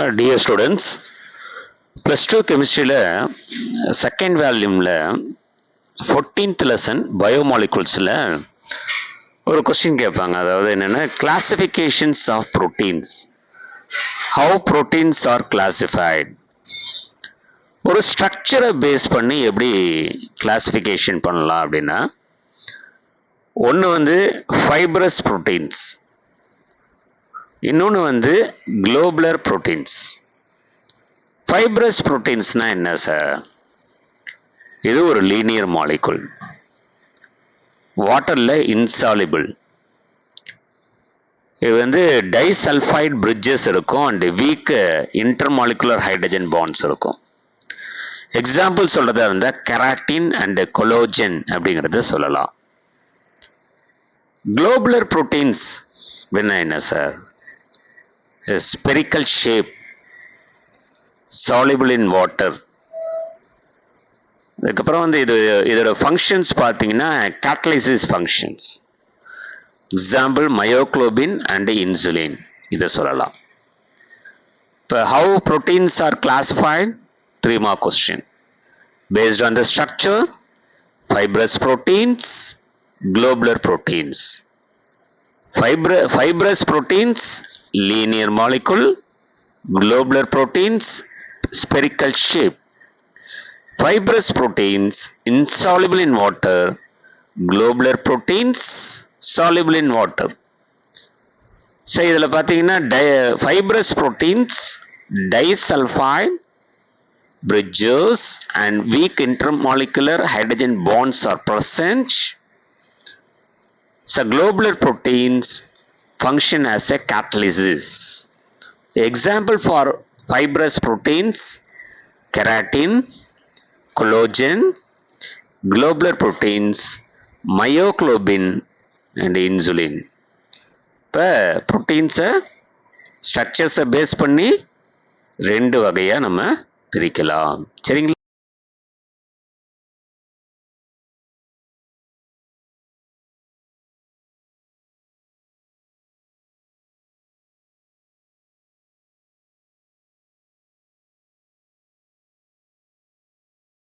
Dear students, plus 2 chemistry second volume 14th lesson biomolecules ஒரு question கேட்பாங்க. அதாவது என்னன்னா classifications of proteins, how proteins are classified. ஒரு ஸ்ட்ரக்சரை பேஸ் பண்ணி எப்படி கிளாசிஃபிகேஷன் பண்ணலாம் அப்படின்னா, ஒன்று ஃபைப்ரஸ் புரோட்டீன்ஸ், இன்னொன்று குளோபுலர் புரோட்டீன்ஸ். ஃபைப்ரஸ் புரோட்டீன்ஸ்னா என்ன சார்? இது ஒரு லீனியர் மாலிகுல், வாட்டர்ல இன்சாலிபிள். இது டைசல்ஃபைட் பிரிட்ஜஸ் இருக்கும் and weak intermolecular hydrogen bonds இருக்கும். எக்ஸாம்பிள் சொல்றதா இருந்தா கெராட்டின் அண்ட் கொலோஜன் அப்படிங்கறத சொல்லலாம். குளோபுலர் புரோட்டீன்ஸ் அப்படின்னா என்ன sir? spherical shape, soluble in water. அதுக்கப்புறம் இதோட ஃபங்க்ஷன்ஸ் பார்த்தீங்கன்னா catalysis functions. Example myoglobin and insulin, இதை சொல்லலாம். இப்போ how proteins are classified? 3 mark question. Based on the structure, fibrous proteins, globular proteins. Fibrous proteins linear molecule, globular proteins spherical shape. Fibrous proteins insoluble in water, globular proteins soluble in water. So இதில் பார்த்தீங்கன்னா fibrous proteins disulfide bridges and weak intermolecular hydrogen bonds are present. So globular proteins function as a catalysis. Example for fibrous proteins: keratin, collagen. Globular proteins myoglobin and insulin. இப்போ ப்ரோட்டீன்ஸை ஸ்ட்ரக்சர்ஸை base பண்ணி 2 வகையாக நம்ம பிரிக்கலாம். சரிங்களா?